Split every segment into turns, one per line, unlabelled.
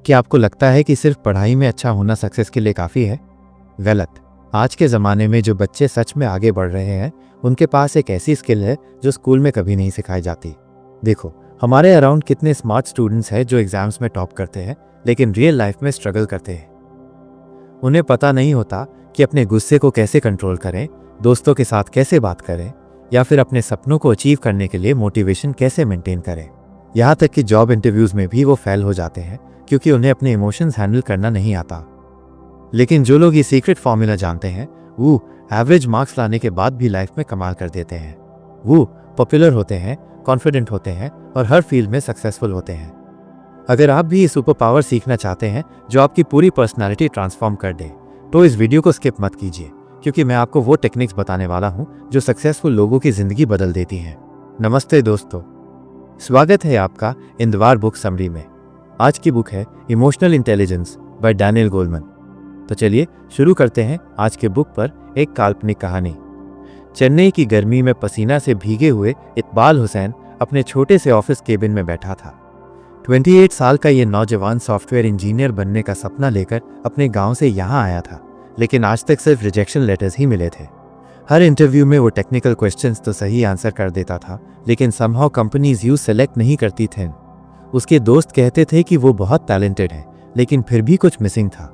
क्या आपको लगता है कि सिर्फ पढ़ाई में अच्छा होना सक्सेस के लिए काफ़ी है? गलत। आज के ज़माने में जो बच्चे सच में आगे बढ़ रहे हैं उनके पास एक ऐसी स्किल है जो स्कूल में कभी नहीं सिखाई जाती। देखो, हमारे अराउंड कितने स्मार्ट स्टूडेंट्स हैं जो एग्जाम्स में टॉप करते हैं लेकिन रियल लाइफ में स्ट्रगल करते हैं। उन्हें पता नहीं होता कि अपने गुस्से को कैसे कंट्रोल करें, दोस्तों के साथ कैसे बात करें या फिर अपने सपनों को अचीव करने के लिए मोटिवेशन कैसे मेंटेन करें। यहाँ तक कि जॉब इंटरव्यूज़ में भी वो फेल हो जाते हैं क्योंकि उन्हें अपने इमोशंस हैंडल करना नहीं आता। लेकिन जो लोग ये सीक्रेट फॉर्मूला जानते हैं वो एवरेज मार्क्स लाने के बाद भी लाइफ में कमाल कर देते हैं। वो पॉपुलर होते हैं, कॉन्फिडेंट होते हैं और हर फील्ड में सक्सेसफुल होते हैं। अगर आप भी ये सुपर पावर सीखना चाहते हैं जो आपकी पूरी पर्सनालिटी ट्रांसफॉर्म कर दे तो इस वीडियो को स्किप मत कीजिए, क्योंकि मैं आपको वो टेक्निक्स बताने वाला हूँ जो सक्सेसफुल लोगों की जिंदगी बदल देती हैं। नमस्ते दोस्तों, स्वागत है आपका इंदवार बुक समरी में। आज की बुक है emotional intelligence bye Daniel Goleman. तो चलिए शुरू करते हैं आज के बुक पर एक काल्पनिक कहानी। चेन्नई की गर्मी में पसीना से भीगे हुए इकबाल हुसैन अपने छोटे से ऑफिस केबिन में बैठा था। 28 साल का ये नौजवान सॉफ्टवेयर इंजीनियर बनने का सपना लेकर अपने गांव से यहाँ आया था, लेकिन आज तक सिर्फ रिजेक्शन लेटर्स ही मिले थे। हर इंटरव्यू में वो टेक्निकल क्वेश्चंस तो सही आंसर कर देता था, लेकिन समहाउ कंपनीज यूज सेलेक्ट नहीं करती थी। उसके दोस्त कहते थे कि वो बहुत टैलेंटेड है, लेकिन फिर भी कुछ मिसिंग था।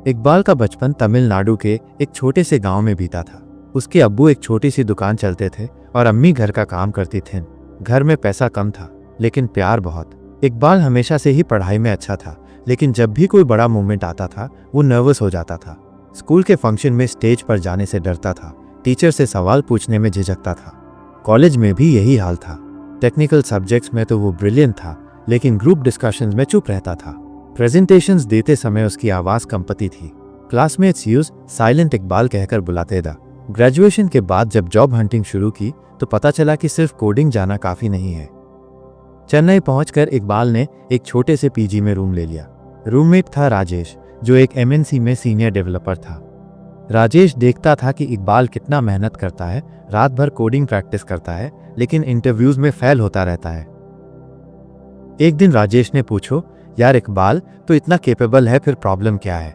इकबाल का बचपन तमिलनाडु के एक छोटे से गांव में बीता था। उसके अब्बू एक छोटी सी दुकान चलते थे और अम्मी घर का काम करती थीं। घर में पैसा कम था लेकिन प्यार बहुत। इकबाल हमेशा से ही पढ़ाई में अच्छा था, लेकिन जब भी कोई बड़ा मूवमेंट आता था वो नर्वस हो जाता था। स्कूल के फंक्शन में स्टेज पर जाने से डरता था, टीचर से सवाल पूछने में झिझकता था। कॉलेज में भी यही हाल था। टेक्निकल सब्जेक्ट्स में तो वो ब्रिलियंट था, लेकिन ग्रुप डिस्कशंस में चुप रहता था। प्रेजेंटेशंस देते समय उसकी आवाज़ कंपती थी। क्लासमेट्स यूज साइलेंट इकबाल कहकर बुलाते थे। ग्रेजुएशन के बाद जब जॉब हंटिंग शुरू की तो पता चला कि सिर्फ कोडिंग जाना काफ़ी नहीं है। चेन्नई पहुंचकर इकबाल ने एक छोटे से पीजी में रूम ले लिया। रूममेट था राजेश, जो एक एमएनसी में सीनियर डेवलपर था। राजेश देखता था कि इकबाल कितना मेहनत करता है, रात भर कोडिंग प्रैक्टिस करता है, लेकिन इंटरव्यूज में फेल होता रहता है। एक दिन राजेश ने पूछो, यार इकबाल तो इतना केपेबल है, फिर प्रॉब्लम क्या है?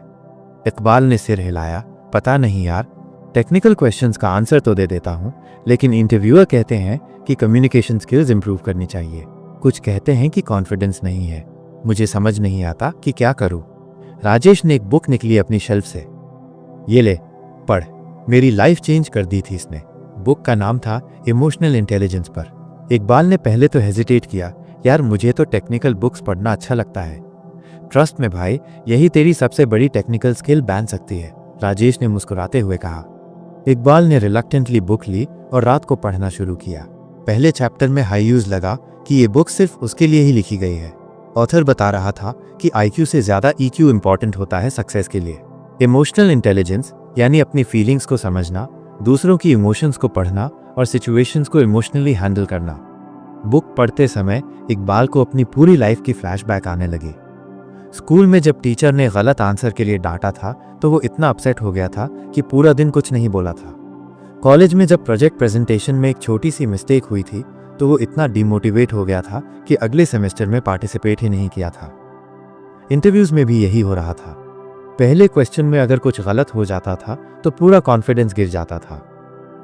इकबाल ने सिर हिलाया, पता नहीं यार, टेक्निकल क्वेश्चंस का आंसर तो दे देता हूँ, लेकिन इंटरव्यूअर कहते हैं कि कम्युनिकेशन स्किल्स इंप्रूव करनी चाहिए। कुछ कहते हैं कि कॉन्फिडेंस नहीं है। मुझे समझ नहीं आता कि क्या करूँ। राजेश ने एक बुक निकली अपनी शेल्फ से। ये ले, पढ़, मेरी लाइफ चेंज कर दी थी इसने। बुक का नाम था इमोशनल इंटेलिजेंस पर। इकबाल ने पहले तो हेजिटेट किया, यार मुझे तो टेक्निकल बुक्स पढ़ना अच्छा लगता है। ट्रस्ट में भाई, यही तेरी सबसे बड़ी टेक्निकल स्किल बन सकती है, राजेश ने मुस्कुराते हुए कहा। इकबाल ने रिलक्टेंटली बुक ली और रात को पढ़ना शुरू किया। पहले चैप्टर में हाई यूज लगा कि ये बुक सिर्फ उसके लिए ही लिखी गई है। ऑथर बता रहा था कि आईक्यू से ज्यादा ईक्यू इंपॉर्टेंट होता है सक्सेस के लिए। इमोशनल इंटेलिजेंस यानी अपनी फीलिंग्स को समझना, दूसरों की इमोशंस को पढ़ना और सिचुएशंस को इमोशनली हैंडल करना। बुक पढ़ते समय इकबाल को अपनी पूरी लाइफ की फ्लैशबैक आने लगी। स्कूल में जब टीचर ने गलत आंसर के लिए डांटा था तो वो इतना अपसेट हो गया था कि पूरा दिन कुछ नहीं बोला था। कॉलेज में जब प्रोजेक्ट प्रेजेंटेशन में एक छोटी सी मिस्टेक हुई थी तो वो इतना डिमोटिवेट हो गया था कि अगले सेमेस्टर में पार्टिसिपेट ही नहीं किया था। इंटरव्यूज में भी यही हो रहा था। पहले क्वेश्चन में अगर कुछ गलत हो जाता था तो पूरा कॉन्फिडेंस गिर जाता था।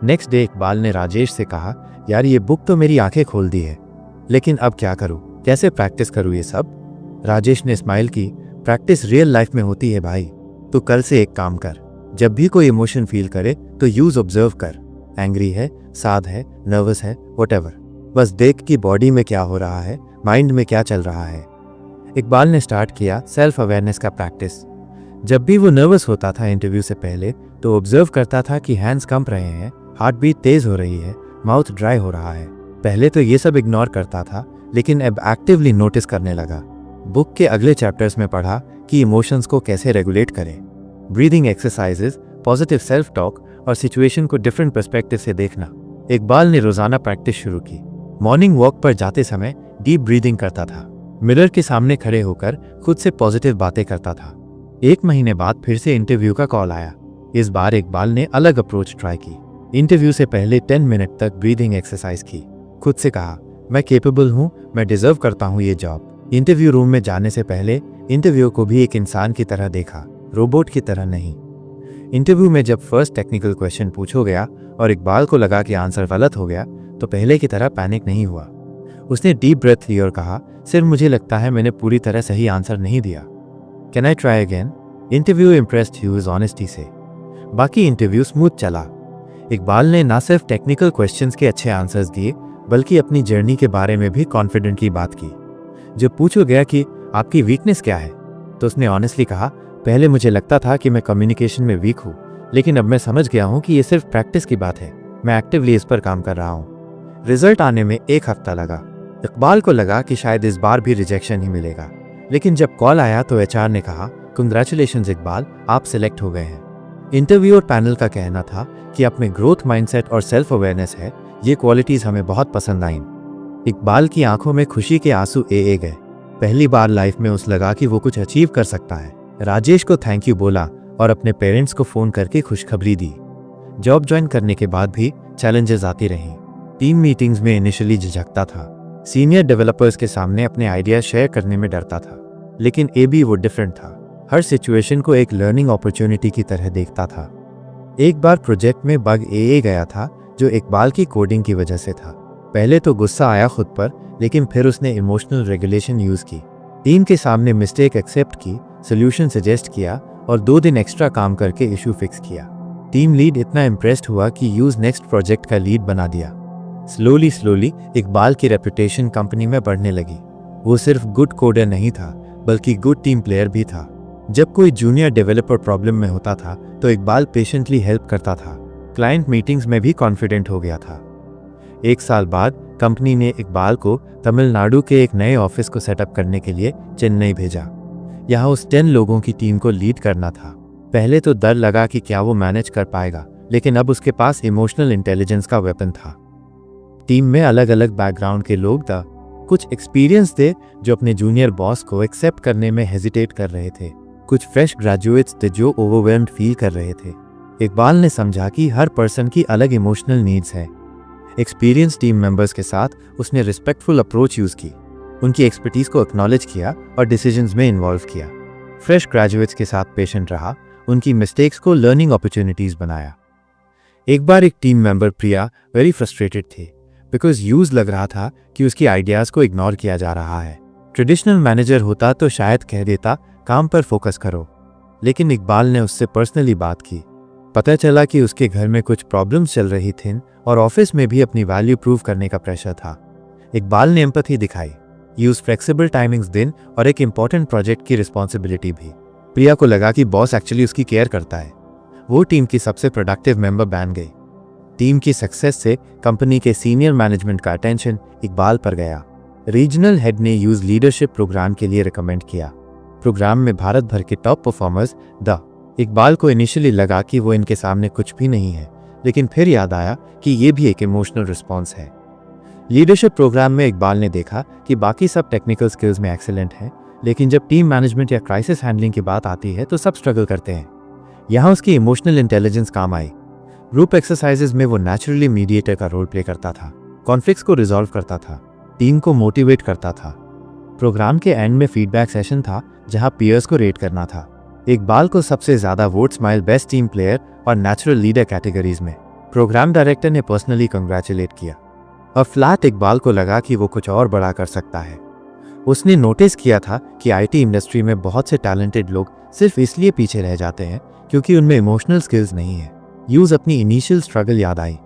नेक्स्ट डे इकबाल ने राजेश से कहा, यार ये बुक तो मेरी आंखें खोल दी है, लेकिन अब क्या करूं, कैसे प्रैक्टिस करूं ये सब? राजेश ने स्माइल की, प्रैक्टिस रियल लाइफ में होती है भाई। तो कल से एक काम कर, जब भी कोई इमोशन फील करे तो यूज ऑब्जर्व कर। एंग्री है, सैड है, नर्वस है, व्हाटएवर, बस देख कि बॉडी में क्या हो रहा है, माइंड में क्या चल रहा है। इकबाल ने स्टार्ट किया सेल्फ अवेयरनेस का प्रैक्टिस। जब भी वो नर्वस होता था इंटरव्यू से पहले तो ऑब्जर्व करता था कि हैंड्स कंप रहे हैं, हार्ट बीट तेज हो रही है, माउथ ड्राई हो रहा है। पहले तो ये सब इग्नोर करता था, लेकिन अब एक्टिवली नोटिस करने लगा। बुक के अगले चैप्टर्स में पढ़ा कि इमोशंस को कैसे रेगुलेट करें। Breathing exercises, positive self talk और सिचुएशन को डिफरेंट पर्सपेक्टिव से देखना। इकबाल ने रोजाना प्रैक्टिस शुरू की। मॉर्निंग वॉक पर जाते समय डीप ब्रीदिंग करता था। मिरर के सामने खड़े होकर खुद से पॉजिटिव बातें करता था। 1 महीने बाद फिर से इंटरव्यू का कॉल आया। इस बार इकबाल ने अलग अप्रोच ट्राई की। इंटरव्यू से पहले 10 मिनट तक ब्रीदिंग एक्सरसाइज की। खुद से कहा, मैं केपेबल हूँ, मैं डिजर्व करता हूँ ये जॉब। इंटरव्यू रूम में जाने से पहले इंटरव्यू को भी एक इंसान की तरह देखा, रोबोट की तरह नहीं। इंटरव्यू में जब फर्स्ट टेक्निकल क्वेश्चन पूछो गया और इकबाल को लगा कि आंसर गलत हो गया, तो पहले की तरह पैनिक नहीं हुआ। उसने डीप ब्रेथ ली और कहा, सिर्फ मुझे लगता है मैंने पूरी तरह सही आंसर नहीं दिया। Can I try again? Interview impressed huge honesty से। बाकी इंटरव्यू स्मूथ चला। इकबाल ने ना सिर्फ टेक्निकल क्वेश्चंस के अच्छे आंसर्स दिए, बल्कि अपनी जर्नी के बारे में भी कॉन्फिडेंटली बात की। जब पूछा गया कि आपकी वीकनेस क्या है, तो उसने ऑनेस्टली कहा, पहले मुझे लगता था कि मैं कम्युनिकेशन में वीक हूँ, लेकिन अब मैं समझ गया हूँ कि ये सिर्फ प्रैक्टिस की बात है। मैं एक्टिवली इस पर काम कर रहा हूँ। रिजल्ट आने में 1 हफ्ता लगा। इकबाल को लगा कि शायद इस बार भी रिजेक्शन ही मिलेगा, लेकिन जब कॉल आया तो एचआर ने कहा, कंग्रेचुलेशंस इकबाल, आप सिलेक्ट हो गए हैं। इंटरव्यू और पैनल का कहना था कि आप में ग्रोथ माइंडसेट और सेल्फ अवेयरनेस है, ये क्वालिटीज हमें बहुत पसंद आईं। इकबाल की आंखों में खुशी के आंसू ए गए। पहली बार लाइफ में उस लगा कि वो कुछ अचीव कर सकता है। राजेश को थैंक यू बोला और अपने पेरेंट्स को फोन करके खुशखबरी दी। जॉब ज्वाइन करने के बाद भी चैलेंजेस आती रहीं। टीम मीटिंग्स में इनिशियली झिझकता था। सीनियर डेवलपर्स के सामने अपने आइडिया शेयर करने में डरता था, लेकिन भी वो डिफरेंट था। हर सिचुएशन को एक लर्निंग अपॉर्चुनिटी की तरह देखता था। एक बार प्रोजेक्ट में बग गया था, जो इकबाल की कोडिंग की वजह से था। पहले तो गुस्सा आया खुद पर, लेकिन फिर उसने इमोशनल रेगुलेशन यूज की। टीम के सामने मिस्टेक एक्सेप्ट की, सोल्यूशन सजेस्ट किया और 2 दिन एक्स्ट्रा काम करके इशू फिक्स किया। टीम लीड इतना इम्प्रेस्ड हुआ कि यूज नेक्स्ट प्रोजेक्ट का लीड बना दिया। स्लोली इकबाल की रेपुटेशन कंपनी में बढ़ने लगी। वो सिर्फ गुड कोडर नहीं था, बल्कि गुड टीम प्लेयर भी था। जब कोई जूनियर डेवलपर प्रॉब्लम में होता था तो इकबाल पेशेंटली हेल्प करता था। क्लाइंट मीटिंग्स में भी कॉन्फिडेंट हो गया था। 1 साल बाद कंपनी ने इकबाल को तमिलनाडु के एक नए ऑफिस को सेटअप करने के लिए चेन्नई भेजा। यहाँ उस 10 लोगों की टीम को लीड करना था। पहले तो डर लगा कि क्या वो मैनेज कर पाएगा, लेकिन अब उसके पास इमोशनल इंटेलिजेंस का वेपन था। टीम में अलग अलग बैकग्राउंड के लोग थे। कुछ एक्सपीरियंस थे जो अपने जूनियर बॉस को एक्सेप्ट करने में हेजिटेट कर रहे थे। कुछ फ्रेश ग्रेजुएट्स थे जो ओवरवेल्म्ड फील कर रहे थे। इकबाल ने समझा कि हर पर्सन की अलग इमोशनल नीड्स है। एक्सपीरियंस टीम मेंबर्स के साथ उसने रिस्पेक्टफुल अप्रोच यूज की, उनकी एक्सपर्टीज को एक्नॉलेज किया और डिसीजंस में इन्वॉल्व किया। फ्रेश ग्रेजुएट्स के साथ पेशेंट रहा, उनकी मिस्टेक्स को लर्निंग अपॉर्चुनिटीज बनाया। एक बार एक टीम मेंबर प्रिया वेरी फ्रस्ट्रेटेड थी, बिकॉज यूज लग रहा था कि उसकी आइडियाज को इग्नोर किया जा रहा है। ट्रेडिशनल मैनेजर होता तो शायद कह देता, काम पर फोकस करो, लेकिन इकबाल ने उससे पर्सनली बात की। पता चला कि उसके घर में कुछ प्रॉब्लम्स चल रही थीं और ऑफिस में भी अपनी वैल्यू प्रूव करने का प्रेशर था। इकबाल ने एम्पैथी दिखाई, यूज फ्लेक्सिबल टाइमिंग्स दिन और एक इंपॉर्टेंट प्रोजेक्ट की रिस्पॉन्सिबिलिटी भी। प्रिया को लगा कि बॉस एक्चुअली उसकी केयर करता है। वो टीम की सबसे प्रोडक्टिव मेंबर बन गई। टीम की सक्सेस से कंपनी के सीनियर मैनेजमेंट का अटेंशन इकबाल पर गया। रीजनल हेड ने यूज लीडरशिप प्रोग्राम के लिए रिकमेंड किया। प्रोग्राम में भारत भर के टॉप परफॉर्मर्स इकबाल को इनिशियली लगा कि वो इनके सामने कुछ भी नहीं है, लेकिन फिर याद आया कि ये भी एक इमोशनल रिस्पॉन्स है। लीडरशिप प्रोग्राम में इकबाल ने देखा कि बाकी सब टेक्निकल स्किल्स में एक्सीलेंट हैं, लेकिन जब टीम मैनेजमेंट या क्राइसिस हैंडलिंग की बात आती है तो सब स्ट्रगल करते हैं। यहाँ उसकी इमोशनल इंटेलिजेंस काम आई। ग्रुप एक्सरसाइजेज में वो नेचुरली मीडिएटर का रोल प्ले करता था, कॉन्फ्लिक्ट्स को रिजॉल्व करता था, टीम को मोटिवेट करता था। प्रोग्राम के एंड में फीडबैक सेशन था जहां पीयर्स को रेट करना था। इकबाल को सबसे ज्यादा वोट्स मिले बेस्ट टीम प्लेयर और नेचुरल लीडर कैटेगरीज में। प्रोग्राम डायरेक्टर ने पर्सनली कंग्रेचुलेट किया और फ्लैट इकबाल को लगा कि वो कुछ और बड़ा कर सकता है। उसने नोटिस किया था कि आईटी इंडस्ट्री में बहुत से टैलेंटेड लोग सिर्फ इसलिए पीछे रह जाते हैं क्योंकि उनमें इमोशनल स्किल्स नहीं है। यूज अपनी इनिशियल स्ट्रगल याद आई।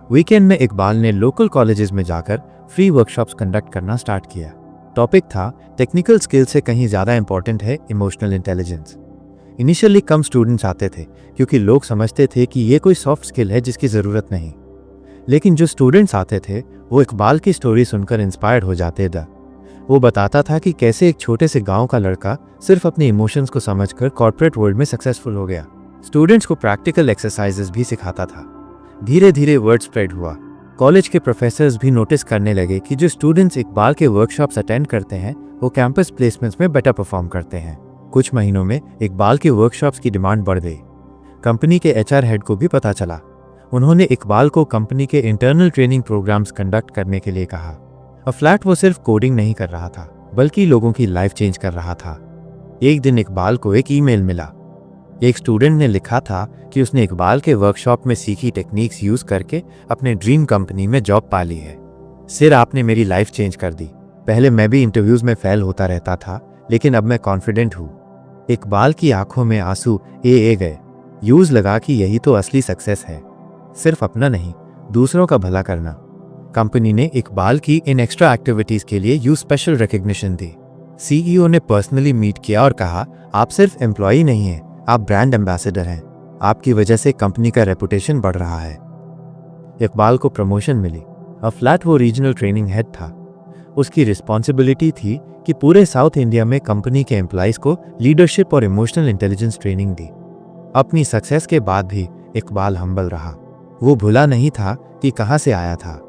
वीकेंड में इकबाल ने लोकल कॉलेजेस में जाकर फ्री वर्कशॉप्स कंडक्ट करना स्टार्ट किया। टॉपिक था टेक्निकल स्किल से कहीं ज़्यादा इंपॉर्टेंट है इमोशनल इंटेलिजेंस। इनिशियली कम स्टूडेंट्स आते थे क्योंकि लोग समझते थे कि ये कोई सॉफ्ट स्किल है जिसकी ज़रूरत नहीं, लेकिन जो स्टूडेंट्स आते थे वो इकबाल की स्टोरी सुनकर इंस्पायर्ड हो जाते थे। वो बताता था कि कैसे एक छोटे से गांव का लड़का सिर्फ अपने इमोशंस को समझकर कॉर्पोरेट वर्ल्ड में सक्सेसफुल हो गया। स्टूडेंट्स को प्रैक्टिकल एक्सरसाइजेस भी सिखाता था। धीरे धीरे वर्ड स्प्रेड हुआ। कॉलेज के प्रोफेसर्स भी नोटिस करने लगे कि जो स्टूडेंट्स इकबाल के वर्कशॉप्स अटेंड करते हैं वो कैंपस प्लेसमेंट्स में बेटर परफॉर्म करते हैं। कुछ महीनों में इकबाल के वर्कशॉप्स की डिमांड बढ़ गई। कंपनी के एचआर हेड को भी पता चला। उन्होंने इकबाल को कंपनी के इंटरनल ट्रेनिंग प्रोग्राम्स कंडक्ट करने के लिए कहा। फ्लैट वो सिर्फ कोडिंग नहीं कर रहा था, बल्कि लोगों की लाइफ चेंज कर रहा था। एक दिन इकबाल को एक ईमेल मिला। एक स्टूडेंट ने लिखा था कि उसने इकबाल के वर्कशॉप में सीखी टेक्निक्स यूज करके अपने ड्रीम कंपनी में जॉब पा ली है। सर, आपने मेरी लाइफ चेंज कर दी। पहले मैं भी इंटरव्यूज में फेल होता रहता था, लेकिन अब मैं कॉन्फिडेंट हूँ। इकबाल की आंखों में आंसू ए गए। यूज लगा कि यही तो असली सक्सेस है, सिर्फ अपना नहीं, दूसरों का भला करना। कंपनी ने इकबाल की इन एक्स्ट्रा एक्टिविटीज के लिए यूज स्पेशल रिकग्निशन दी। सीईओ ने पर्सनली मीट किया और कहा, आप सिर्फ एम्प्लॉय नहीं हैं, आप ब्रांड एम्बेसडर हैं। आपकी वजह से कंपनी का रेपुटेशन बढ़ रहा है। इकबाल को प्रमोशन मिली। अब फ्लैट वो रीजनल ट्रेनिंग हेड था। उसकी रिस्पॉन्सिबिलिटी थी कि पूरे साउथ इंडिया में कंपनी के एम्प्लॉइज को लीडरशिप और इमोशनल इंटेलिजेंस ट्रेनिंग दी। अपनी सक्सेस के बाद भी इकबाल हम्बल रहा। वो भूला नहीं था कि कहाँ से आया था।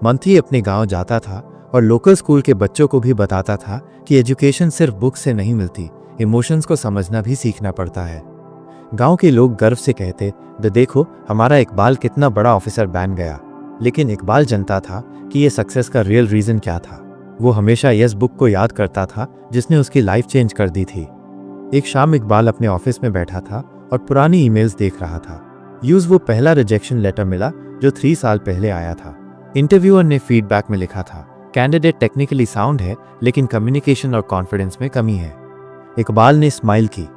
मंथली अपने गांव जाता था और लोकल स्कूल के बच्चों को भी बताता था कि एजुकेशन सिर्फ बुक से नहीं मिलती, इमोशंस को समझना भी सीखना पड़ता है। गांव के लोग गर्व से कहते, देखो हमारा इकबाल कितना बड़ा ऑफिसर बन गया। लेकिन इकबाल जानता था कि ये सक्सेस का रियल रीजन क्या था। वो हमेशा यस बुक को याद करता था जिसने उसकी लाइफ चेंज कर दी थी। एक शाम इकबाल अपने ऑफिस में बैठा था और पुरानी ईमेल्स देख रहा था। वो पहला रिजेक्शन लेटर मिला जो 3 साल पहले आया था। इंटरव्यूअर ने फीडबैक में लिखा था, कैंडिडेट टेक्निकली साउंड है लेकिन कम्युनिकेशन और कॉन्फिडेंस में कमी है। इकबाल ने स्माइल की।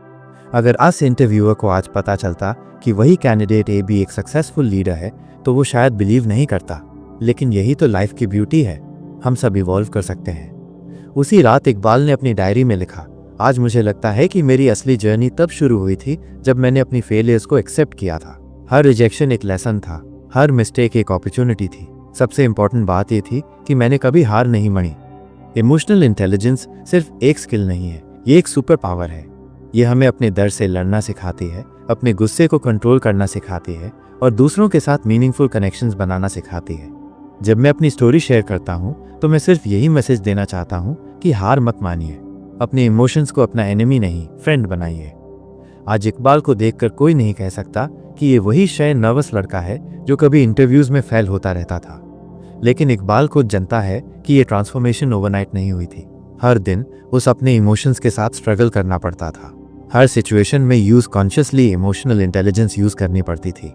अगर आज इंटरव्यूअर को आज पता चलता कि वही कैंडिडेट ए भी एक सक्सेसफुल लीडर है तो वो शायद बिलीव नहीं करता। लेकिन यही तो लाइफ की ब्यूटी है, हम सब इवॉल्व कर सकते हैं। उसी रात इकबाल ने अपनी डायरी में लिखा, आज मुझे लगता है कि मेरी असली जर्नी तब शुरू हुई थी जब मैंने अपनी फेलियर्स को एक्सेप्ट किया था। हर रिजेक्शन एक लेसन था, हर मिस्टेक एक अपॉर्चुनिटी थी। सबसे इंपॉर्टेंट बात यह थी कि मैंने कभी हार नहीं मानी। इमोशनल इंटेलिजेंस सिर्फ एक स्किल नहीं है, ये एक सुपर पावर है। ये हमें अपने डर से लड़ना सिखाती है, अपने गुस्से को कंट्रोल करना सिखाती है और दूसरों के साथ मीनिंगफुल कनेक्शंस बनाना सिखाती है। जब मैं अपनी स्टोरी शेयर करता हूँ तो मैं सिर्फ यही मैसेज देना चाहता हूँ कि हार मत मानिए। अपने इमोशंस को अपना एनिमी नहीं, फ्रेंड बनाइए। आज इकबाल को देखकर कोई नहीं कह सकता कि ये वही शायद नर्वस लड़का है जो कभी इंटरव्यूज में फेल होता रहता था। लेकिन इकबाल को जनता है कि ये ट्रांसफॉर्मेशन ओवरनाइट नहीं हुई थी। हर दिन उस अपने इमोशंस के साथ स्ट्रगल करना पड़ता था। हर सिचुएशन में use consciously emotional intelligence use करनी पड़ती थी।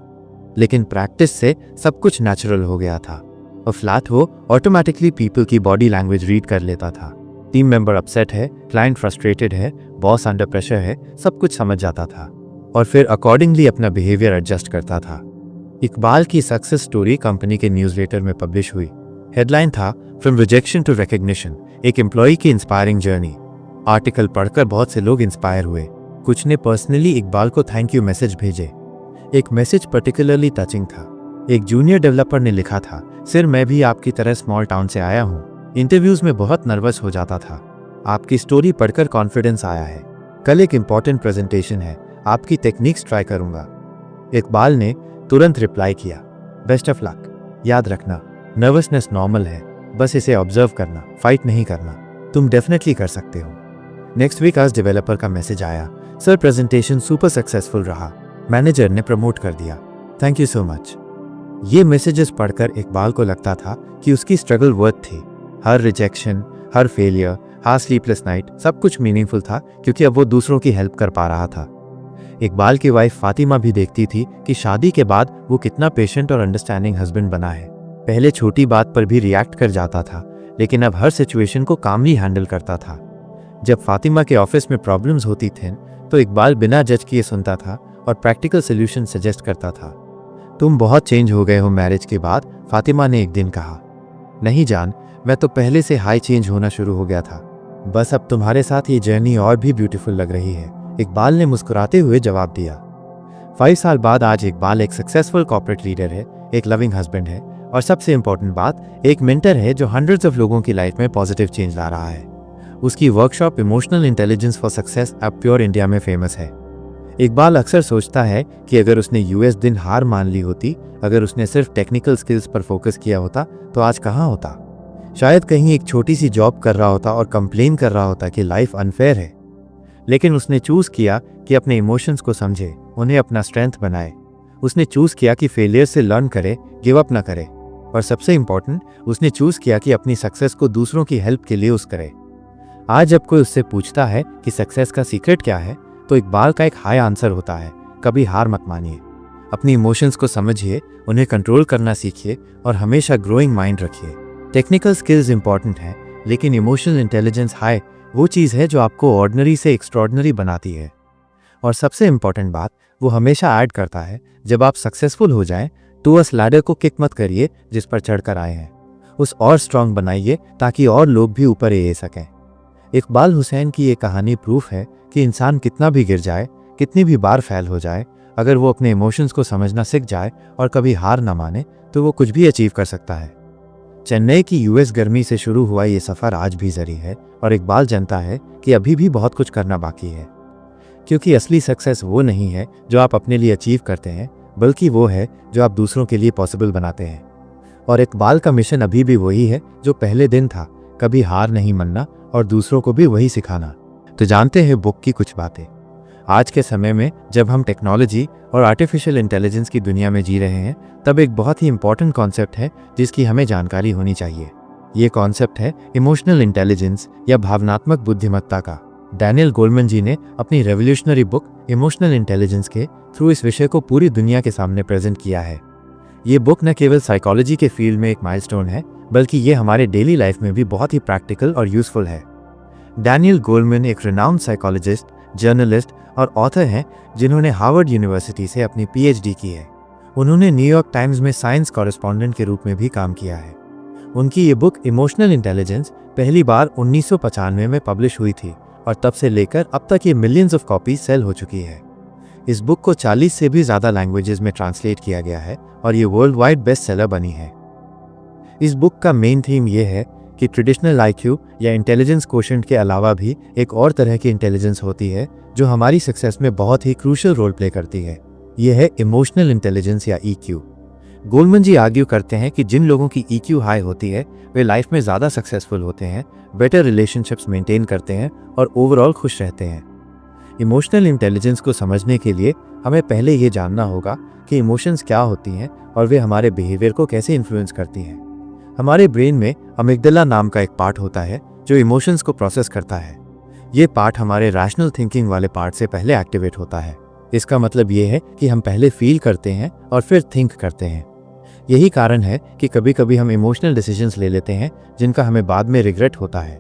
लेकिन प्रैक्टिस से सब कुछ नेचुरल हो गया था। और फ्लैट हो ऑटोमेटिकली पीपल की बॉडी लैंग्वेज रीड कर लेता था। टीम मेंबर अपसेट है, क्लाइंट फ्रस्ट्रेटेड है, बॉस अंडर प्रेशर है, सब कुछ समझ जाता था और फिर अकॉर्डिंगली अपना बिहेवियर एडजस्ट करता था। इकबाल की सक्सेस स्टोरी कंपनी के न्यूज़लेटर में पब्लिश हुई। हेडलाइन था, फ्रॉम रिजेक्शन टू रिकग्निशन, एक एम्प्लॉय की इंस्पायरिंग जर्नी। आर्टिकल पढ़कर बहुत से लोग इंस्पायर हुए। कुछ ने पर्सनली इकबाल को थैंक यू मैसेज भेजे। एक मैसेज पर्टिकुलरली टचिंग था। एक जूनियर डेवलपर ने लिखा था, सर मैं भी आपकी तरह स्मॉल टाउन से आया हूँ। इंटरव्यूज में बहुत नर्वस हो जाता था। आपकी स्टोरी पढ़कर कॉन्फिडेंस आया है। कल एक इंपॉर्टेंट प्रेजेंटेशन है, आपकी टेक्निक्स ट्राई करूंगा। इकबाल ने तुरंत रिप्लाई किया, बेस्ट ऑफ लक। याद रखना, नर्वसनेस नॉर्मल है, बस इसे ऑब्जर्व करना, फाइट नहीं करना। तुम डेफिनेटली कर सकते हो। नेक्स्ट वीक आज डेवलपर का मैसेज आया, सर प्रेजेंटेशन सुपर सक्सेसफुल रहा, मैनेजर ने प्रमोट कर दिया, थैंक यू सो मच। ये मैसेजेस पढ़कर इकबाल को लगता था कि उसकी स्ट्रगल वर्थ थी। हर रिजेक्शन, हर फेलियर, हर स्लीपलेस नाइट, सब कुछ मीनिंगफुल था क्योंकि अब वो दूसरों की हेल्प कर पा रहा था। इकबाल की वाइफ फातिमा भी देखती थी कि शादी के बाद वो कितना पेशेंट और अंडरस्टैंडिंग हस्बैंड बना है। पहले छोटी बात पर भी रिएक्ट कर जाता था, लेकिन अब हर सिचुएशन को कामली हैंडल करता था। जब फातिमा के ऑफिस में प्रॉब्लम्स होती थीं तो इकबाल बिना जज किए सुनता था और प्रैक्टिकल सोल्यूशन सजेस्ट करता था। तुम बहुत चेंज हो गए हो मैरिज के बाद, फातिमा ने एक दिन कहा। नहीं जान, मैं तो पहले से हाई चेंज होना शुरू हो गया था, बस अब तुम्हारे साथ ये जर्नी और भी ब्यूटीफुल लग रही है, इकबाल ने मुस्कुराते हुए जवाब दिया। 5 साल बाद आज इकबाल एक सक्सेसफुल कॉर्पोरेट लीडर है, एक लविंग हस्बैंड है और सबसे इंपॉर्टेंट बात, एक मेंटर है जो हंड्रेड्स ऑफ लोगों की लाइफ में पॉजिटिव चेंज ला रहा है। उसकी workshop emotional intelligence for success अब प्योर इंडिया में फेमस है। इकबाल अक्सर सोचता है कि अगर उसने यूएस दिन हार मान ली होती, अगर उसने सिर्फ टेक्निकल स्किल्स पर फोकस किया होता तो आज कहाँ होता। शायद कहीं एक छोटी सी जॉब कर रहा होता और कंप्लेन कर रहा होता कि लाइफ अनफेयर है। लेकिन उसने चूज किया कि अपने इमोशंस को समझे, उन्हें अपना स्ट्रेंथ बनाए। उसने चूज किया कि फेलियर से लर्न करे, गिव अप ना करे और सबसे इंपॉर्टेंट, उसने चूज किया कि अपनी सक्सेस को दूसरों की हेल्प के लिए यूज करे। आज जब कोई उससे पूछता है कि सक्सेस का सीक्रेट क्या है, तो इकबाल का एक हाई आंसर होता है, कभी हार मत मानिए, अपनी इमोशंस को समझिए, उन्हें कंट्रोल करना सीखिए और हमेशा ग्रोइंग माइंड रखिए। टेक्निकल स्किल्स इंपॉर्टेंट हैं, लेकिन इमोशनल इंटेलिजेंस हाई वो चीज़ है जो आपको ऑर्डिनरी से एक्स्ट्रॉर्डिनरी बनाती है। और सबसे इम्पॉर्टेंट बात, वो हमेशा ऐड करता है, जब आप सक्सेसफुल हो जाएं तो उस लैडर को किक मत करिए जिस पर चढ़कर आए हैं, उस और स्ट्रांग बनाइए ताकि और लोग भी ऊपर ए सकें। इकबाल हुसैन की ये कहानी प्रूफ है कि इंसान कितना भी गिर जाए, कितनी भी बार फेल हो जाए, अगर वो अपने इमोशंस को समझना सीख जाए और कभी हार ना माने तो वो कुछ भी अचीव कर सकता है। चेन्नई की यूएस गर्मी से शुरू हुआ ये सफ़र आज भी जारी है और इकबाल जानता है कि अभी भी बहुत कुछ करना बाकी है, क्योंकि असली सक्सेस वो नहीं है जो आप अपने लिए अचीव करते हैं, बल्कि वो है जो आप दूसरों के लिए पॉसिबल बनाते हैं। और इकबाल का मिशन अभी भी वही है जो पहले दिन था, कभी हार नहीं मानना और दूसरों को भी वही सिखाना। तो जानते हैं बुक की कुछ बातें। आज के समय में जब हम टेक्नोलॉजी और आर्टिफिशियल इंटेलिजेंस की दुनिया में जी रहे हैं, तब एक बहुत ही इंपॉर्टेंट कॉन्सेप्ट है जिसकी हमें जानकारी होनी चाहिए। ये कॉन्सेप्ट है इमोशनल इंटेलिजेंस या भावनात्मक बुद्धिमत्ता का। डैनियल गोलमैन जी ने अपनी रेवोल्यूशनरी बुक इमोशनल इंटेलिजेंस के थ्रू इस विषय को पूरी दुनिया के सामने प्रेजेंट किया है। ये बुक न केवल साइकोलॉजी के फील्ड में एक माइलस्टोन है, बल्कि ये हमारे डेली लाइफ में भी बहुत ही प्रैक्टिकल और यूजफुल है। डैनियल गोलमैन एक रिनाउंड साइकोलॉजिस्ट, जर्नलिस्ट और ऑथर हैं जिन्होंने हार्वर्ड यूनिवर्सिटी से अपनी पीएचडी की है। उन्होंने न्यूयॉर्क टाइम्स में साइंस कॉरेस्पॉन्डेंट के रूप में भी काम किया है। उनकी ये बुक इमोशनल इंटेलिजेंस पहली बार 1995 में पब्लिश हुई थी और तब से लेकर अब तक ये मिलियंस ऑफ कॉपीज सेल हो चुकी है। इस बुक को 40 से भी ज़्यादा लैंग्वेजेस में ट्रांसलेट किया गया है और ये वर्ल्ड वाइड बेस्ट सेलर बनी है। इस बुक का मेन थीम ये है कि ट्रेडिशनल आईक्यू या इंटेलिजेंस कोशेंट के अलावा भी एक और तरह की इंटेलिजेंस होती है जो हमारी सक्सेस में बहुत ही क्रूशियल रोल प्ले करती है। यह है इमोशनल इंटेलिजेंस या ईक्यू। गोलमैन जी आर्ग्यू करते हैं कि जिन लोगों की ईक्यू हाई होती है वे लाइफ में ज़्यादा सक्सेसफुल होते हैं, बेटर रिलेशनशिप्स मेंटेन करते हैं और ओवरऑल खुश रहते हैं। इमोशनल इंटेलिजेंस को समझने के लिए हमें पहले ये जानना होगा कि इमोशंस क्या होती हैं और वे हमारे बिहेवियर को कैसे इन्फ्लुएंस करती हैं। हमारे ब्रेन में अमिगडाला नाम का एक पार्ट होता है जो इमोशंस को प्रोसेस करता है। ये पार्ट हमारे रैशनल थिंकिंग वाले पार्ट से पहले एक्टिवेट होता है। इसका मतलब ये है कि हम पहले फील करते हैं और फिर थिंक करते हैं। यही कारण है कि कभी कभी हम इमोशनल डिसीजंस ले लेते हैं जिनका हमें बाद में रिग्रेट होता है।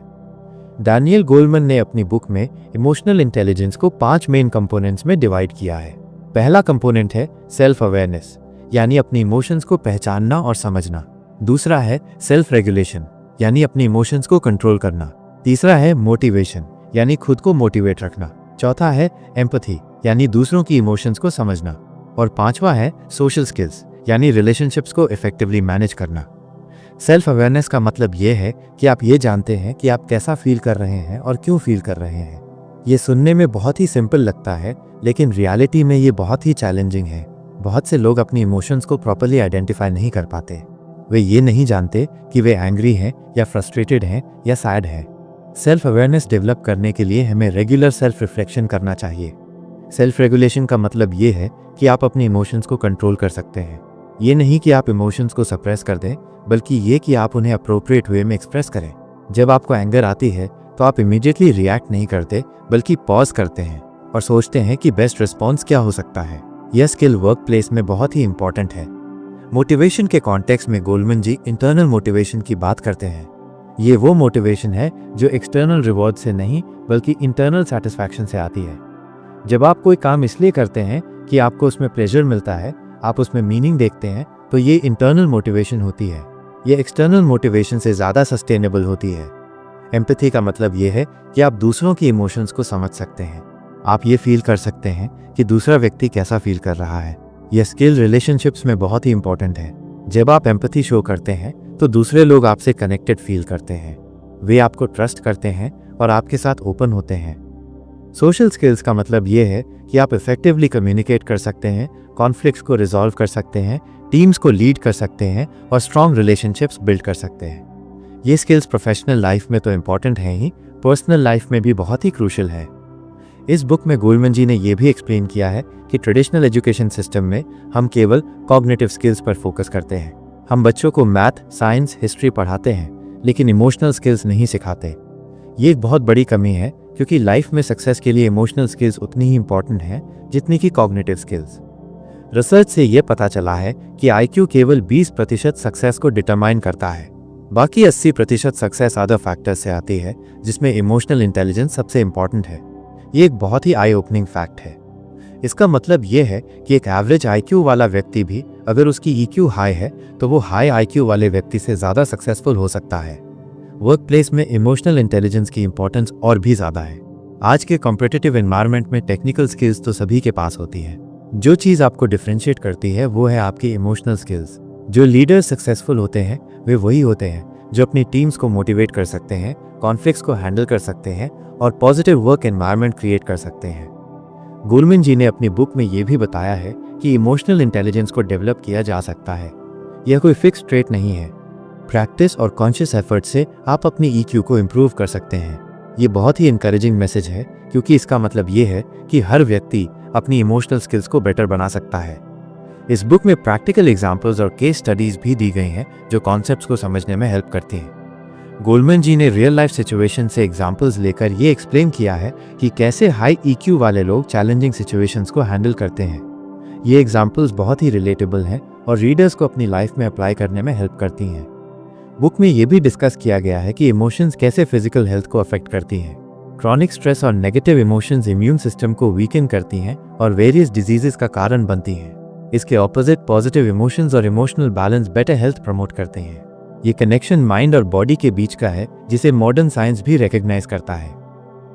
डैनियल गोलमैन ने अपनी बुक में इमोशनल इंटेलिजेंस को 5 मेन कंपोनेंट्स में डिवाइड किया है। पहला कंपोनेंट है सेल्फ अवेयरनेस, यानी अपनी इमोशंस को पहचानना और समझना। दूसरा है सेल्फ रेगुलेशन, यानी अपनी इमोशंस को कंट्रोल करना। तीसरा है मोटिवेशन, यानी खुद को मोटिवेट रखना। चौथा है एम्पैथी, यानी दूसरों की इमोशंस को समझना। और पांचवा है सोशल स्किल्स, यानी रिलेशनशिप्स को इफेक्टिवली मैनेज करना। सेल्फ अवेयरनेस का मतलब ये है कि आप ये जानते हैं कि आप कैसा फील कर रहे हैं और क्यों फील कर रहे हैं। ये सुनने में बहुत ही सिंपल लगता है, लेकिन रियलिटी में ये बहुत ही चैलेंजिंग है। बहुत से लोग अपनी इमोशंस को प्रॉपर्ली आइडेंटिफाई नहीं कर पाते। वे ये नहीं जानते कि वे एंग्री हैं या फ्रस्ट्रेटेड हैं या सैड हैं। सेल्फ अवेयरनेस डेवलप करने के लिए हमें रेगुलर सेल्फ रिफ्लेक्शन करना चाहिए। सेल्फ रेगुलेशन का मतलब ये है कि आप अपने इमोशंस को कंट्रोल कर सकते हैं। ये नहीं कि आप इमोशंस को सप्रेस कर दें, बल्कि ये कि आप उन्हें अप्रोप्रिएट वे में एक्सप्रेस करें। जब आपको एंगर आती है तो आप इमीडिएटली रिएक्ट नहीं करते, बल्कि पॉज करते हैं और सोचते हैं कि बेस्ट रिस्पॉन्स क्या हो सकता है। यह स्किल वर्क प्लेस में बहुत ही इंपॉर्टेंट है। मोटिवेशन के कॉन्टेक्स्ट में गोलमैन जी इंटरनल मोटिवेशन की बात करते हैं। ये वो मोटिवेशन है जो एक्सटर्नल रिवॉर्ड से नहीं, बल्कि इंटरनल सेटिस्फैक्शन से आती है। जब आप कोई काम इसलिए करते हैं कि आपको उसमें प्लेजर मिलता है, आप उसमें मीनिंग देखते हैं, तो ये इंटरनल मोटिवेशन होती है। ये एक्सटर्नल मोटिवेशन से ज़्यादा सस्टेनेबल होती है। एम्पैथी का मतलब ये है कि आप दूसरों की इमोशंस को समझ सकते हैं। आप ये फील कर सकते हैं कि दूसरा व्यक्ति कैसा फील कर रहा है। यह स्किल रिलेशनशिप्स में बहुत ही इंपॉर्टेंट है। जब आप एम्पैथी शो करते हैं तो दूसरे लोग आपसे कनेक्टेड फील करते हैं। वे आपको ट्रस्ट करते हैं और आपके साथ ओपन होते हैं। सोशल स्किल्स का मतलब ये है कि आप इफेक्टिवली कम्युनिकेट कर सकते हैं, कॉन्फ्लिक्ट्स को रिजॉल्व कर सकते हैं, टीम्स को लीड कर सकते हैं और स्ट्रॉन्ग रिलेशनशिप्स बिल्ड कर सकते हैं। ये स्किल्स प्रोफेशनल लाइफ में तो इम्पॉर्टेंट हैं ही, पर्सनल लाइफ में भी बहुत ही क्रूशियल है। इस बुक में गोलमैन जी ने यह भी एक्सप्लेन किया है कि ट्रेडिशनल एजुकेशन सिस्टम में हम केवल कॉग्निटिव स्किल्स पर फोकस करते हैं। हम बच्चों को मैथ, साइंस, हिस्ट्री पढ़ाते हैं, लेकिन इमोशनल स्किल्स नहीं सिखाते। ये एक बहुत बड़ी कमी है क्योंकि लाइफ में सक्सेस के लिए इमोशनल स्किल्स उतनी ही इंपॉर्टेंट हैं जितनी कि कॉग्निटिव स्किल्स। रिसर्च से ये पता चला है कि आईक्यू केवल 20% सक्सेस को डिटरमाइन करता है, बाकी 80% सक्सेस अदर फैक्टर्स से आती है, जिसमें इमोशनल इंटेलिजेंस सबसे इंपॉर्टेंट है। ये एक बहुत ही आई ओपनिंग फैक्ट है। इसका मतलब ये है कि एक एवरेज आईक्यू वाला व्यक्ति भी अगर उसकी ईक्यू हाई है तो वो हाई आईक्यू वाले व्यक्ति से ज़्यादा सक्सेसफुल हो सकता है। वर्क प्लेस में इमोशनल इंटेलिजेंस की इंपॉर्टेंस और भी ज़्यादा है। आज के कॉम्पिटिटिव एनवायरनमेंट में टेक्निकल स्किल्स तो सभी के पास होती है। जो चीज़ आपको डिफरेंशिएट करती है वो है आपकी इमोशनल स्किल्स। जो लीडर्स सक्सेसफुल होते हैं वे वही होते हैं जो अपनी टीम्स को मोटिवेट कर सकते हैं, कॉन्फ्लिक्ट्स को हैंडल कर सकते हैं और पॉजिटिव वर्क एनवायरनमेंट क्रिएट कर सकते हैं। गोलमैन जी ने अपनी बुक में ये भी बताया है कि इमोशनल इंटेलिजेंस को डेवलप किया जा सकता है। यह कोई फिक्स ट्रेट नहीं है। प्रैक्टिस और कॉन्शियस एफर्ट से आप अपनी ईक्यू को इम्प्रूव कर सकते हैं। ये बहुत ही इनकरेजिंग मैसेज है क्योंकि इसका मतलब ये है कि हर व्यक्ति अपनी इमोशनल स्किल्स को बेटर बना सकता है। इस बुक में प्रैक्टिकल एग्जाम्पल्स और केस स्टडीज भी दी गई हैं जो कॉन्सेप्ट्स को समझने में हेल्प करती हैं। गोलमैन जी ने रियल लाइफ सिचुएशन से एग्जाम्पल्स लेकर ये एक्सप्लेन किया है कि कैसे हाई ईक्यू वाले लोग चैलेंजिंग सिचुएशंस को हैंडल करते हैं। ये एग्जाम्पल्स बहुत ही रिलेटेबल हैं और रीडर्स को अपनी लाइफ में अप्लाई करने में हेल्प करती हैं। बुक में ये भी डिस्कस किया गया है कि इमोशंस कैसे फिजिकल हेल्थ को अफेक्ट करती हैं। क्रॉनिक स्ट्रेस और नेगेटिव इमोशंस इम्यून सिस्टम को वीकन करती हैं और वेरियस डिजीजेस का कारण बनती हैं। इसके ऑपोजिट पॉजिटिव इमोशंस और emotional balance better health promote करते हैं। ये कनेक्शन माइंड और बॉडी के बीच का है जिसे मॉडर्न साइंस भी रिकॉग्नाइज करता है।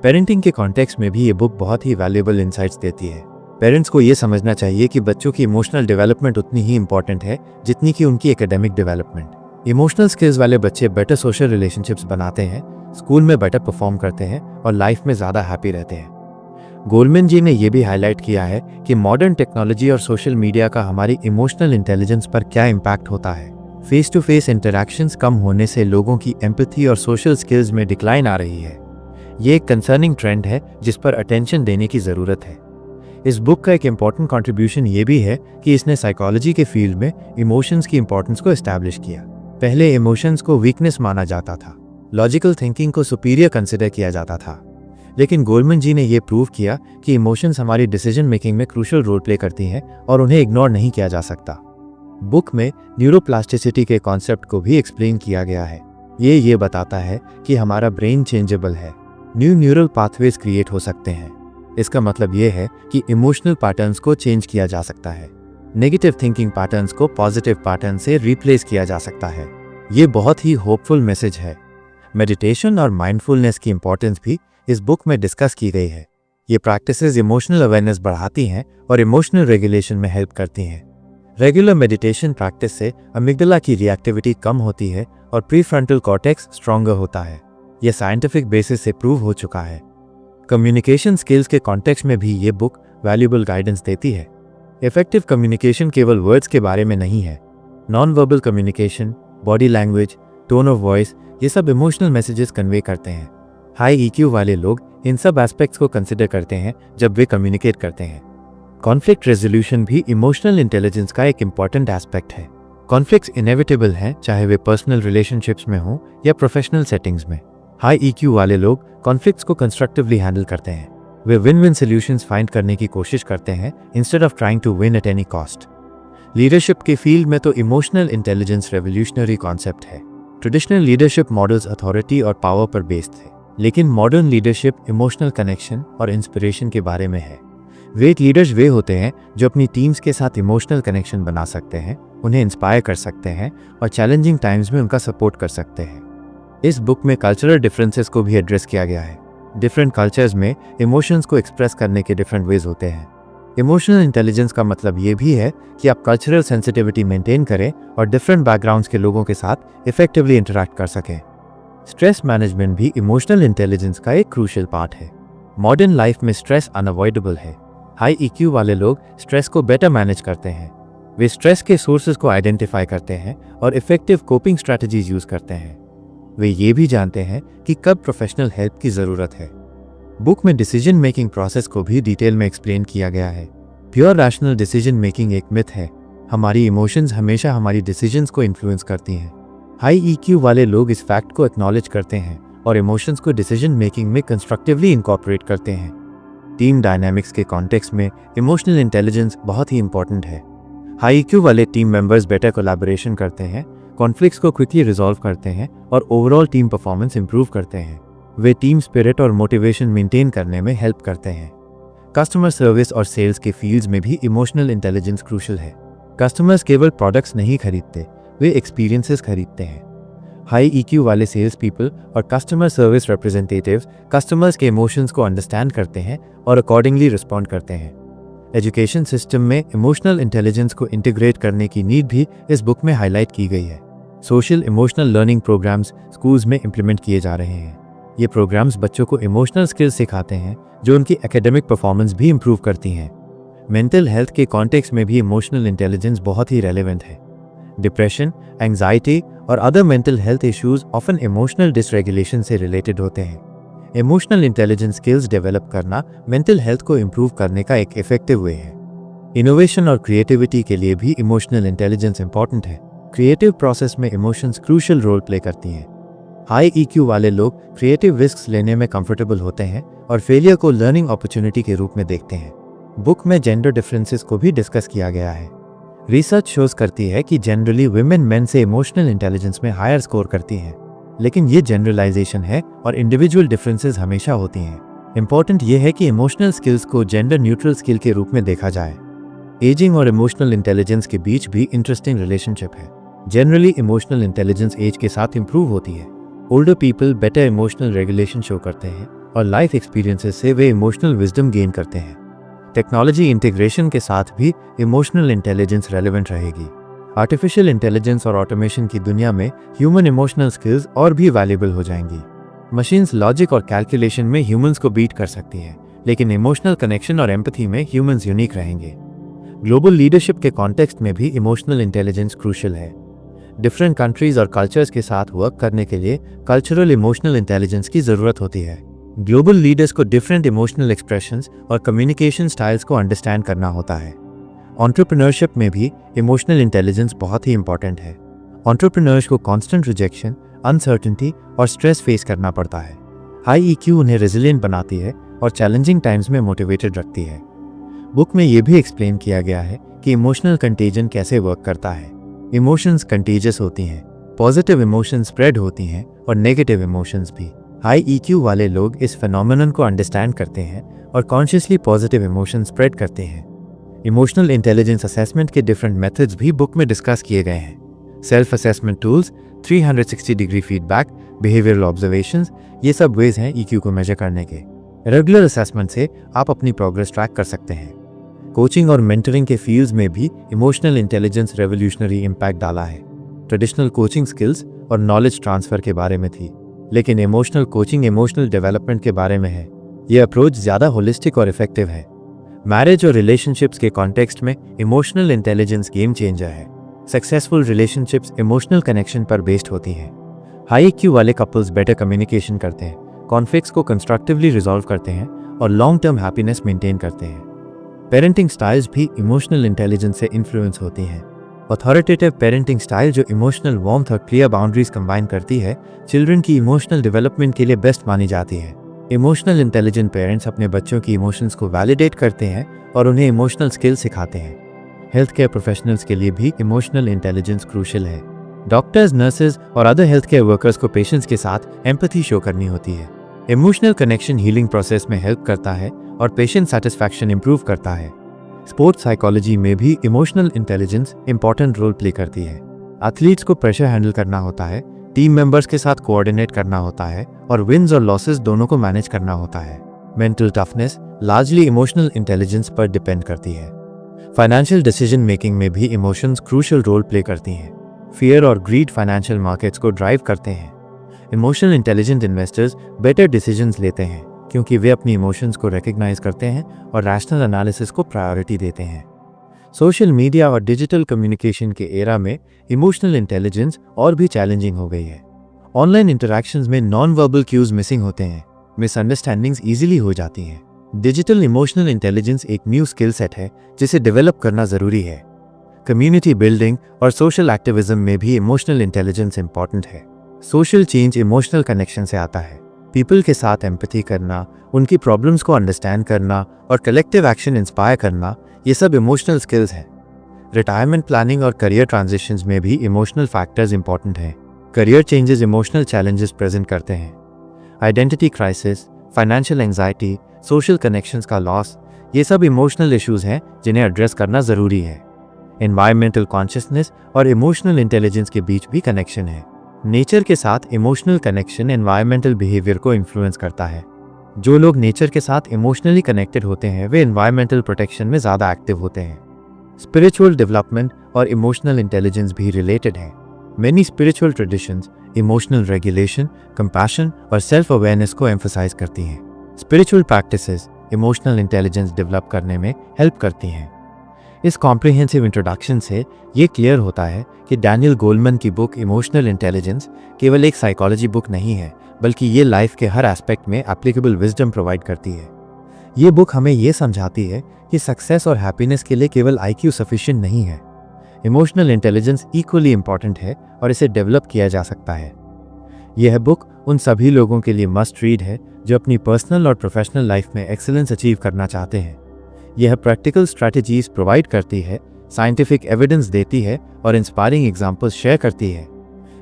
पेरेंटिंग के कॉन्टेक्स्ट में भी ये बुक बहुत ही वैल्यूएबल इंसाइट्स देती है। पेरेंट्स को ये समझना चाहिए कि बच्चों की इमोशनल डेवलपमेंट उतनी ही इंपॉर्टेंट है जितनी कि उनकी एकेडमिक डेवलपमेंट। इमोशनल स्किल्स वाले बच्चे बेटर सोशल रिलेशनशिप्स बनाते हैं, स्कूल में बेटर परफॉर्म करते हैं और लाइफ में ज़्यादा हैप्पी रहते हैं। गोलमैन जी ने यह भी हाईलाइट किया है कि मॉडर्न टेक्नोलॉजी और सोशल मीडिया का हमारी इमोशनल इंटेलिजेंस पर क्या इम्पैक्ट होता है। फेस टू फेस इंटरैक्शंस कम होने से लोगों की एम्पैथी और सोशल स्किल्स में डिक्लाइन आ रही है। ये एक कंसर्निंग ट्रेंड है जिस पर अटेंशन देने की ज़रूरत है। इस बुक का एक इम्पॉर्टेंट कंट्रीब्यूशन ये भी है कि इसने साइकोलॉजी के फील्ड में इमोशंस की इंपॉर्टेंस को एस्टैब्लिश किया। पहले इमोशंस को वीकनेस माना जाता था, लॉजिकल थिंकिंग को सुपीरियर कंसिडर किया जाता था, लेकिन गोलमैन जी ने यह प्रूव किया कि इमोशंस हमारी डिसीजन मेकिंग में क्रूशियल रोल प्ले करती हैं और उन्हें इग्नोर नहीं किया जा सकता। बुक में न्यूरोप्लास्टिसिटी के कॉन्सेप्ट को भी एक्सप्लेन किया गया है। ये बताता है कि हमारा ब्रेन चेंजेबल है, न्यू न्यूरल पाथवेज क्रिएट हो सकते हैं। इसका मतलब ये है कि इमोशनल पैटर्न्स को चेंज किया जा सकता है। नेगेटिव थिंकिंग पैटर्न्स को पॉजिटिव पैटर्न से रिप्लेस किया जा सकता है। ये बहुत ही होपफुल मैसेज है। मेडिटेशन और माइंडफुलनेस की इंपॉर्टेंस भी इस बुक में डिस्कस की गई है। ये प्रैक्टिसेस इमोशनल अवेयरनेस बढ़ाती हैं और इमोशनल रेगुलेशन में हेल्प करती हैं। रेगुलर मेडिटेशन प्रैक्टिस से अमिगडाला की रिएक्टिविटी कम होती है और प्रीफ्रंटल कॉर्टेक्स स्ट्रॉन्गर होता है। यह साइंटिफिक बेसिस से प्रूव हो चुका है। कम्युनिकेशन स्किल्स के कॉन्टेक्स्ट में भी ये बुक वैल्यूएबल गाइडेंस देती है। इफेक्टिव कम्युनिकेशन केवल वर्ड्स के बारे में नहीं है। Non verbal communication, body language, tone of voice, ये सब इमोशनल मैसेजेस कन्वे करते हैं। हाई ईक्यू वाले लोग इन सब एस्पेक्ट्स को कंसिडर करते हैं जब वे कम्युनिकेट करते हैं। कॉन्फ्लिक्ट रेजोल्यूशन भी इमोशनल इंटेलिजेंस का एक इंपॉर्टेंट एस्पेक्ट है। कॉन्फ्लिक्ट्स इनेविटेबल हैं, चाहे वे पर्सनल रिलेशनशिप्स में हों या प्रोफेशनल सेटिंग्स में। हाई ईक्यू वाले लोग कॉन्फ्लिक्ट्स को कंस्ट्रक्टिवली हैंडल करते हैं। वे विन विन सॉल्यूशंस फाइंड करने की कोशिश करते हैं instead of trying to win at any cost. Leadership के फील्ड में तो इमोशनल इंटेलिजेंस रेवोल्यूशनरी कॉन्सेप्ट है। ट्रेडिशनल लीडरशिप मॉडल्स अथॉरिटी और पावर पर बेस्ड थे, लेकिन मॉडर्न लीडरशिप इमोशनल कनेक्शन और इंस्पिरेशन के बारे में है। ग्रेट लीडर्स वे होते हैं जो अपनी टीम्स के साथ इमोशनल कनेक्शन बना सकते हैं, उन्हें इंस्पायर कर सकते हैं और चैलेंजिंग टाइम्स में उनका सपोर्ट कर सकते हैं। इस बुक में कल्चरल डिफरेंसेस को भी एड्रेस किया गया है। डिफरेंट कल्चर्स में इमोशंस को एक्सप्रेस करने के डिफरेंट वेज होते हैं। इमोशनल इंटेलिजेंस का मतलब ये भी है कि आप कल्चरल सेंसिटिविटी मेंटेन करें और डिफरेंट बैकग्राउंड्स के लोगों के साथ इफेक्टिवली इंटरैक्ट कर सकें। स्ट्रेस मैनेजमेंट भी इमोशनल इंटेलिजेंस का एक क्रूशियल पार्ट है। मॉडर्न लाइफ में स्ट्रेस अनअवॉइडेबल है। हाई ईक्यू वाले लोग स्ट्रेस को बेटर मैनेज करते हैं। वे स्ट्रेस के सोर्सेज को आइडेंटिफाई करते हैं और इफेक्टिव कोपिंग स्ट्रैटेजीज यूज करते हैं। वे ये भी जानते हैं कि कब प्रोफेशनल हेल्प की ज़रूरत है। बुक में डिसीजन मेकिंग प्रोसेस को भी डिटेल में एक्सप्लेन किया गया है। प्योर रैशनल डिसीजन मेकिंग एक मिथ है। हमारी इमोशंस हमेशा हमारी डिसीजंस को इन्फ्लुएंस करती हैं। हाई ईक्यू वाले लोग इस फैक्ट को एक्नॉलेज करते हैं और इमोशंस को डिसीजन मेकिंग में कंस्ट्रक्टिवली इनकॉर्पोरेट करते हैं। टीम डायनामिक्स के कॉन्टेक्स्ट में इमोशनल इंटेलिजेंस बहुत ही इंपॉर्टेंट है। हाई IQ वाले टीम मेंबर्स बेटर कोलैबोरेशन करते हैं, कॉन्फ्लिक्ट्स को क्विकली रिजॉल्व करते हैं और ओवरऑल टीम परफॉर्मेंस इंप्रूव करते हैं। वे टीम स्पिरिट और मोटिवेशन मेंटेन करने में हेल्प करते हैं। कस्टमर सर्विस और सेल्स के फील्ड्स में भी इमोशनल इंटेलिजेंस क्रूशल है। कस्टमर्स केवल प्रोडक्ट्स नहीं खरीदते, वे एक्सपीरियंसेस खरीदते हैं। हाई EQ वाले सेल्स पीपल और कस्टमर सर्विस रिप्रेजेंटेटिव्स कस्टमर्स के इमोशंस को अंडरस्टैंड करते हैं और अकॉर्डिंगली रिस्पॉन्ड करते हैं। एजुकेशन सिस्टम में इमोशनल इंटेलिजेंस को इंटीग्रेट करने की नीड भी इस बुक में हाईलाइट की गई है। Social emotional learning programmes schools में इम्प्लीमेंट किए जा रहे हैं। ये प्रोग्राम्स बच्चों को इमोशनल स्किल्स सिखाते हैं जो उनकी एकेडमिक परफॉर्मेंस भी इंप्रूव करती हैं। मेंटल हेल्थ के कॉन्टेक्स्ट में भी इमोशनल इंटेलिजेंस बहुत ही रेलेवेंट है। डिप्रेशन, एंजाइटी और other mental health issues often emotional dysregulation से रिलेटेड होते हैं। इमोशनल इंटेलिजेंस स्किल्स डेवलप करना मेंटल हेल्थ को इंप्रूव करने का एक इफेक्टिव वे है। इनोवेशन और क्रिएटिविटी के लिए भी इमोशनल इंटेलिजेंस इंपॉर्टेंट है। क्रिएटिव प्रोसेस में इमोशंस क्रूशियल रोल प्ले करती हैं। हाई EQ वाले लोग क्रिएटिव रिस्क लेने में कंफर्टेबल होते हैं और फेलियर को लर्निंग अपॉर्चुनिटी के रूप में देखते हैं। बुक में जेंडर डिफरेंसेस को भी डिस्कस किया गया है। रिसर्च शोज करती है कि जनरली विमेन मेन से इमोशनल इंटेलिजेंस में हायर स्कोर करती हैं, लेकिन ये जनरलाइजेशन है और इंडिविजुअल डिफरेंसेस हमेशा होती हैं। इंपॉर्टेंट ये है कि इमोशनल स्किल्स को जेंडर न्यूट्रल स्किल के रूप में देखा जाए। एजिंग और इमोशनल इंटेलिजेंस के बीच भी इंटरेस्टिंग रिलेशनशिप है। जनरली इमोशनल इंटेलिजेंस एज के साथ इंप्रूव होती है। Older people better emotional regulation show करते हैं और लाइफ एक्सपीरियंसेस से वे इमोशनल विजडम गेन करते हैं। टेक्नोलॉजी इंटीग्रेशन के साथ भी इमोशनल इंटेलिजेंस रेलेवेंट रहेगी। आर्टिफिशियल इंटेलिजेंस और ऑटोमेशन की दुनिया में ह्यूमन इमोशनल स्किल्स और भी वैल्यूएबल हो जाएंगी। मशीन्स लॉजिक और कैलकुलेशन में ह्यूमंस को बीट कर सकती हैं, लेकिन इमोशनल कनेक्शन और एम्पैथी में ह्यूमंस यूनिक रहेंगे। ग्लोबल लीडरशिप के कॉन्टेक्स्ट में भी इमोशनल इंटेलिजेंस क्रूशियल है। डिफरेंट कंट्रीज और कल्चर्स के साथ वर्क करने के लिए कल्चरल इमोशनल इंटेलिजेंस की जरूरत होती है। ग्लोबल लीडर्स को डिफरेंट इमोशनल एक्सप्रेशंस और कम्युनिकेशन स्टाइल्स को अंडरस्टैंड करना होता है। एंटरप्रेन्योरशिप में भी इमोशनल इंटेलिजेंस बहुत ही इंपॉर्टेंट है। एंटरप्रेन्योर्स को कांस्टेंट रिजेक्शन, अनसर्टेनिटी और स्ट्रेस फेस करना पड़ता है। हाई EQ उन्हें रेजिलिएंट बनाती है और चैलेंजिंग टाइम्स में मोटिवेटेड रखती है। बुक में यह भी एक्सप्लेन किया गया है कि इमोशनल कंटेजन कैसे वर्क करता है। इमोशंस कंटेजियस होती हैं, पॉजिटिव इमोशंस स्प्रेड होती हैं और नेगेटिव इमोशंस भी। हाई EQ वाले लोग इस फेनोमेनन को अंडरस्टैंड करते हैं और कॉन्शियसली पॉजिटिव इमोशंस स्प्रेड करते हैं। इमोशनल इंटेलिजेंस असेसमेंट के डिफरेंट मेथड्स भी बुक में डिस्कस किए गए हैं। Self assessment tools, 360 degree feedback, behavioural observations, ये सब वेज हैं EQ को मेजर करने के। रेगुलर असेसमेंट से आप अपनी प्रोग्रेस ट्रैक कर सकते हैं। कोचिंग और मेंटरिंग के फील्ड्स में भी इमोशनल इंटेलिजेंस रेवोल्यूशनरी इम्पैक्ट डाला है। ट्रेडिशनल कोचिंग स्किल्स और नॉलेज ट्रांसफर के बारे में थी, लेकिन इमोशनल कोचिंग इमोशनल डेवलपमेंट के बारे में है। यह अप्रोच ज़्यादा होलिस्टिक और इफेक्टिव है। मैरिज और रिलेशनशिप्स के कॉन्टेक्स्ट में इमोशनल इंटेलिजेंस गेम चेंजर है। सक्सेसफुल रिलेशनशिप्स इमोशनल कनेक्शन पर बेस्ड होती हैं। हाई EQ वाले कपल्स बेटर कम्युनिकेशन करते हैं, कॉन्फ्लिक्ट्स को कंस्ट्रक्टिवली रिजॉल्व करते हैं और लॉन्ग टर्म हैप्पीनेस मेंटेन करते हैं। पेरेंटिंग स्टाइल्स भी इमोशनल इंटेलिजेंस से इन्फ्लुएंस होती हैं। अथॉरिटेटिव पेरेंटिंग स्टाइल जो इमोशनल वार्मथ और क्लियर बाउंड्रीज कंबाइन करती है, चिल्ड्रन की इमोशनल डेवलपमेंट के लिए बेस्ट मानी जाती है। इमोशनल इंटेलिजेंट पेरेंट्स अपने बच्चों की इमोशंस को वैलिडेट करते हैं और उन्हें इमोशनल स्किल सिखाते हैं। हेल्थ केयर प्रोफेशनल्स के लिए भी इमोशनल इंटेलिजेंस क्रूशियल है। डॉक्टर्स, नर्सेज और अदर हेल्थ केयर वर्कर्स को पेशेंट्स के साथ एम्पैथी शो करनी होती है। इमोशनल कनेक्शन हीलिंग प्रोसेस में हेल्प करता है और पेशेंट सेटिस्फैक्शन इंप्रूव करता है। स्पोर्ट्स साइकोलॉजी में भी emotional intelligence important role play करती है। एथलीट्स को प्रेशर हैंडल करना होता है, टीम मेंबर्स के साथ कोऑर्डिनेट करना होता है और विन्स और लॉसेस दोनों को मैनेज करना होता है। Mental toughness largely emotional intelligence पर डिपेंड करती है। फाइनेंशियल डिसीजन मेकिंग में भी इमोशंस क्रूशियल रोल प्ले करती हैं। फियर और ग्रीड फाइनेंशियल मार्केट्स को ड्राइव करते हैं। Emotional intelligent investors better decisions लेते हैं क्योंकि वे अपनी इमोशंस को रिकग्नाइज करते हैं और रैशनल एनालिसिस को प्रायोरिटी देते हैं। सोशल मीडिया और डिजिटल कम्युनिकेशन के एरा में इमोशनल इंटेलिजेंस और भी चैलेंजिंग हो गई है। ऑनलाइन इंटरैक्शंस में नॉन वर्बल क्यूज मिसिंग होते हैं, मिसअंडरस्टैंडिंग्स इजीली हो जाती हैं। डिजिटल इमोशनल इंटेलिजेंस एक न्यू स्किल सेट है जिसे डेवलप करना जरूरी है। कम्युनिटी बिल्डिंग और सोशल एक्टिविज्म में भी इमोशनल इंटेलिजेंस इंपॉर्टेंट है। सोशल चेंज इमोशनल कनेक्शन से आता है। पीपल के साथ एम्पैथी करना, उनकी प्रॉब्लम्स को अंडरस्टैंड करना और कलेक्टिव एक्शन इंस्पायर करना, ये सब इमोशनल स्किल्स हैं। रिटायरमेंट प्लानिंग और करियर ट्रांजिशंस में भी इमोशनल फैक्टर्स इंपॉर्टेंट हैं। Career changes emotional challenges present करते हैं। Identity crisis, financial anxiety, social connections का लॉस, ये सब इमोशनल इश्यूज हैं जिन्हें एड्रेस करना ज़रूरी है। एनवायरमेंटल कॉन्शियसनेस और इमोशनल इंटेलिजेंस के बीच भी कनेक्शन है। नेचर के साथ इमोशनल कनेक्शन एनवायरमेंटल बिहेवियर को इन्फ्लुएंस करता है। जो लोग नेचर के साथ इमोशनली कनेक्टेड होते हैं वे एनवायरमेंटल प्रोटेक्शन में ज़्यादा एक्टिव होते हैं। स्पिरिचुअल डेवलपमेंट और इमोशनल इंटेलिजेंस भी रिलेटेड है। Many spiritual traditions emotional regulation, compassion और सेल्फ अवेयरनेस को एम्फसाइज करती हैं। Spiritual practices emotional intelligence develop करने में हेल्प करती हैं। इस कॉम्प्रिहेंसिव इंट्रोडक्शन से ये क्लियर होता है कि डैनियल गोलमैन की बुक इमोशनल इंटेलिजेंस केवल एक साइकोलॉजी बुक नहीं है, बल्कि ये लाइफ के हर एस्पेक्ट में एप्लीकेबल विजडम प्रोवाइड करती है। ये बुक हमें ये समझाती है कि सक्सेस और हैप्पीनेस के लिए केवल IQ सफिशिएंट नहीं है। इमोशनल इंटेलिजेंस इक्वली इंपॉर्टेंट है और इसे डेवलप किया जा सकता है। यह बुक उन सभी लोगों के लिए मस्ट रीड है जो अपनी पर्सनल और प्रोफेशनल लाइफ में एक्सीलेंस अचीव करना चाहते हैं। यह प्रैक्टिकल स्ट्रैटेजीज प्रोवाइड करती है, साइंटिफिक एविडेंस देती है और इंस्पायरिंग एग्जाम्पल्स शेयर करती है।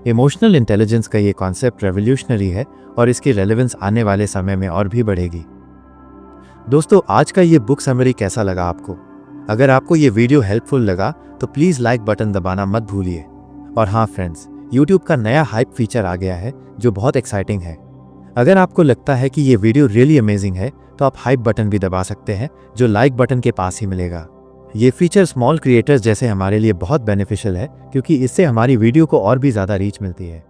इमोशनल इंटेलिजेंस का ये कॉन्सेप्ट रेवोल्यूशनरी है और इसकी रेलेवेंस आने वाले समय में और भी बढ़ेगी। दोस्तों, आज का ये बुक समरी कैसा लगा आपको? अगर आपको ये वीडियो हेल्पफुल लगा तो प्लीज़ लाइक बटन दबाना मत भूलिए। और हाँ फ्रेंड्स, YouTube का नया हाइप फीचर आ गया है जो बहुत एक्साइटिंग है। अगर आपको लगता है कि ये वीडियो रियली अमेजिंग है तो आप हाइप बटन भी दबा सकते हैं जो लाइक बटन के पास ही मिलेगा। ये फीचर स्मॉल क्रिएटर्स जैसे हमारे लिए बहुत बेनिफिशियल है क्योंकि इससे हमारी वीडियो को और भी ज़्यादा रीच मिलती है।